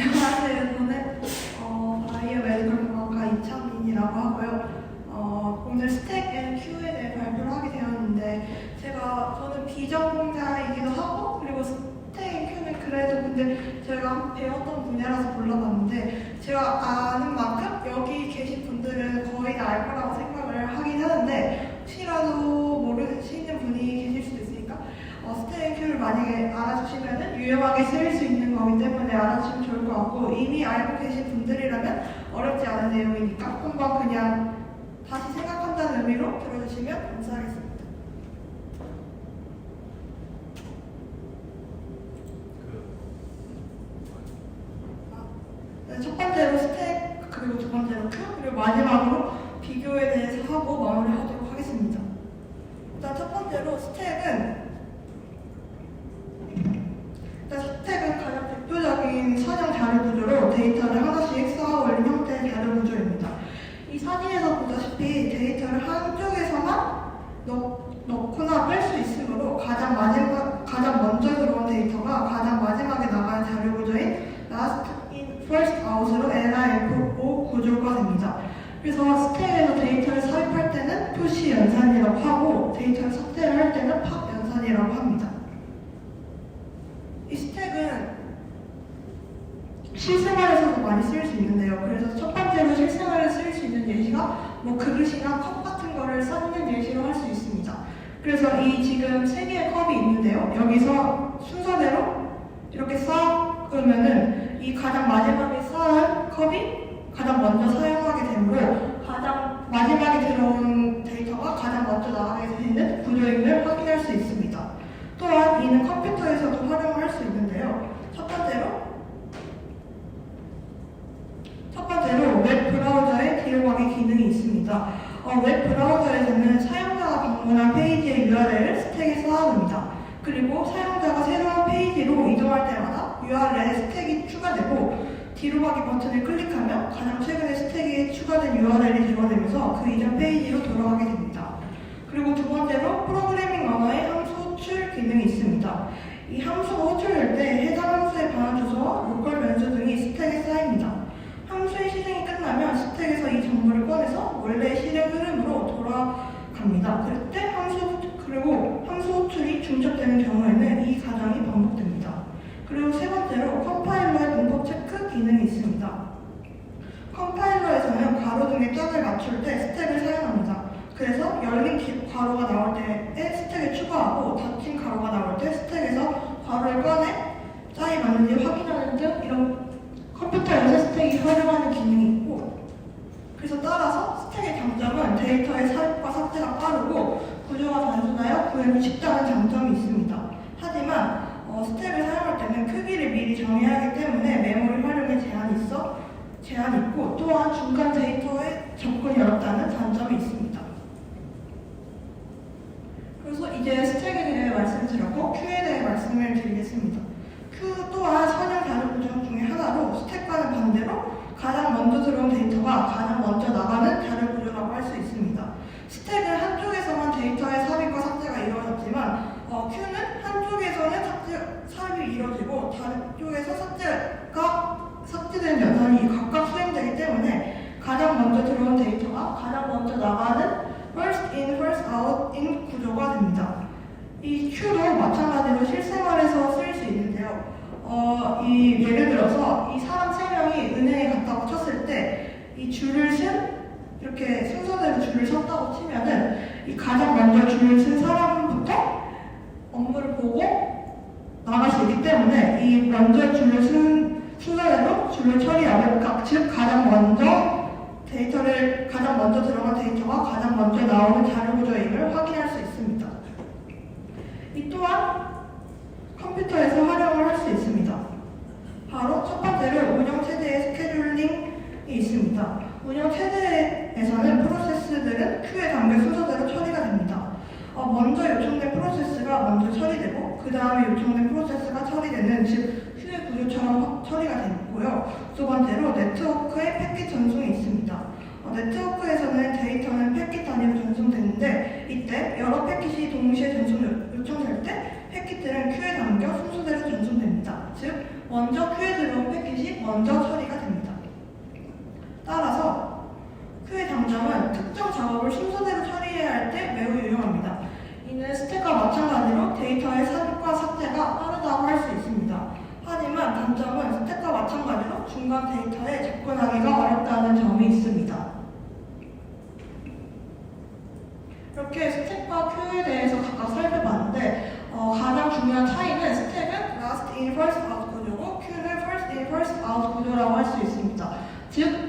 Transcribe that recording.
안녕하세요. 저는 바이오 메디컬 공학과 이창민이라고 하고요. 오늘 스택 앤 큐에 대해 발표를 하게 되었는데 저는 비전공자이기도 하고 그리고 스택 앤 큐는 그래도 근데 제가 배웠던 분야라서 몰라봤는데 제가 아는 만큼 여기 계신 분들은 거의 다 알 거라고 생각을 하긴 하는데 혹시라도 모르시는 분이 계실 수도 있으니까 스택 앤 큐를 만약에 알아주시면 유용하게 쓰일 수 있는 거기 때문에 알아주시면 좋을 것 같고 이미 알고 계신 분들이라면 어렵지 않은 내용이니까 한번 그냥 다시 생각한다는 의미로 들어주시면 감사하겠습니다. 네, 첫 번째로 스택, 그리고 두 번째로 큐, 그리고 마지막으로 비교에 대해서 하고 마무리하도록 하겠습니다. 일단 첫 번째로 스택은 가장 대표적인 사정 자료 구조로 데이터를 하나씩 쌓아 올린 형태의 자료 구조입니다. 이 사진에서 보다시피 데이터를 한쪽에서만 넣거나 뺄 수 있으므로 가장 먼저 들어온 데이터가 가장 마지막에 나가는 자료 구조인 Last in, First out으로 LIFO 구조가 됩니다. 그래서 스택에서 데이터를 삽입할 때는 푸시 연산이라고 하고 데이터를 삭제를 할 때는 팝 연산이라고 합니다. 이 스택은 실생활에서도 많이 쓸 수 있는데요. 그래서 첫 번째로 실생활에 쓸 수 있는 예시가 그릇이나 컵 같은 거를 쌓는 예시로 할 수 있습니다. 그래서 이 지금 세 개의 컵이 있는데요. 여기서 순서대로 이렇게 쌓으면은 이 가장 마지막에 쌓은 컵이 가장 먼저 사용하게 되므로 가장 마지막에 들어온 데이터가 가장 먼저 나가게 되는 구조임을 확인할 수 있습니다. 또한 이는 컴퓨터에서도 활용을 할 수 있는데요. 첫 번째로 웹 브라우저의 뒤로가기 기능이 있습니다. 웹 브라우저에서는 사용자가 방문한 페이지의 URL을 스택에 쌓아둡니다. 그리고 사용자가 새로운 페이지로 이동할 때마다 URL에 스택이 추가되고 뒤로가기 버튼을 클릭하면 가장 최근에 스택에 추가된 URL이 들어오면서 그 이전 페이지로 돌아가게 됩니다. 그리고 두 번째로 프로그래밍 언어의 함수 호출 기능이 있습니다. 이 함수가 호출될 때 해당 함수의 반환 주소와 로컬 변수 등이 스택에 쌓입니다. 함수의 실행이 끝나면 스택에서 이 정보를 꺼내서 원래 실행 흐름으로 돌아갑니다. 그때 그리고 함수 호출이 중첩되는 경우에는 이 과정이 반복됩니다. 그리고 세 번째로 컴파일러의 문법 체크 기능이 있습니다. 컴파일러에서는 괄호 등의 짝을 맞출 때 스택을 사용합니다. 그래서 열린 괄호가 나올 때에 스택을 추가하고 닫힌 괄호가 나올 때 스택에서 괄호를 꺼내 짝이 맞는지 확인하는 등 이런 컴퓨터에서 스택이 활용하는 기능이 있고 그래서 따라서 스택의 장점은 데이터의 삽입과 삭제가 빠르고 구조가 단순하여 구현이 쉽다는 장점이 있습니다. 하지만 스택을 사용할 때는 크기를 미리 정해야 하기 때문에 메모리 활용에 제한이 있고 또한 중간 데이터에 접근이 어렵다는 단점이 있습니다. 그래서 이제 스택에 대해 말씀드렸고 큐에 대해 말씀을 드리겠습니다. 큐 또한 선형 자료 구조 중에 하나로 스택과는 반대로 가장 먼저 들어온 데이터가 가장 먼저 나가는 자료 구조라고 할 수 있습니다. 스택은 한쪽에서만 데이터의 삽입과 삭제가 이루어졌지만 큐는 한쪽에서는 삽입이 이루어지고 다른 쪽에서 삭제된 연산이 각각 수행되기 때문에 가장 먼저 들어온 데이터가 가장 먼저 나가는 First in, First out in 구조가 됩니다. 이 큐도 마찬가지로 실생활에서 쓸 수 있는데요. 예를 들어서 이 사람 3명이 은행에 갔다고 쳤을 때 이 줄을 이렇게 순서대로 줄을 섰다고 치면은 이 가장 먼저 줄을 쓴 사람부터 업무를 보고 나갈 수 있기 때문에 이 먼저 줄을 쓴 순서대로 줄을 처리하고 즉 가장 먼저 들어간 데이터가 가장 먼저 나오는 자료 구조임을 확인할 수 있습니다. 이 또한 컴퓨터에서 활용을 할 수 있습니다. 바로 첫 번째로 운영 체제의 스케줄링이 있습니다. 운영 체제에서는 프로세스들은 큐에 담겨 순서대로 처리가 됩니다. 먼저 요청된 프로세스가 먼저 처리되고 그 다음에 요청된 프로세스가 처리되는 즉 큐의 구조처럼 처리가 되고요. 두 번째로 네트워크의 패킷 전송이 있습니다. 네트워크에서는 데이터는 패킷 단위로 전송되는데 이때 여러 패킷이 동시에 요청될 때 패킷들은 큐에 담겨 순서대로 전송됩니다. 즉 먼저 큐에 들어온 패킷이 먼저 처리가 됩니다. 따라서 Q의 장점은 특정 작업을 순서대로 처리해야 할 때 매우 유용합니다. 이는 스택과 마찬가지로 데이터의 삽입과 삭제가 빠르다고 할 수 있습니다. 하지만 단점은 스택과 마찬가지로 중간 데이터에 접근하기가 어렵다는 점이 있습니다. 이렇게 스택과 Q에 대해서 각각 살펴봤는데 가장 중요한 차이는 스택은 last in first out 구조고 Q는 first in first out 구조라고 할 수 있습니다. 즉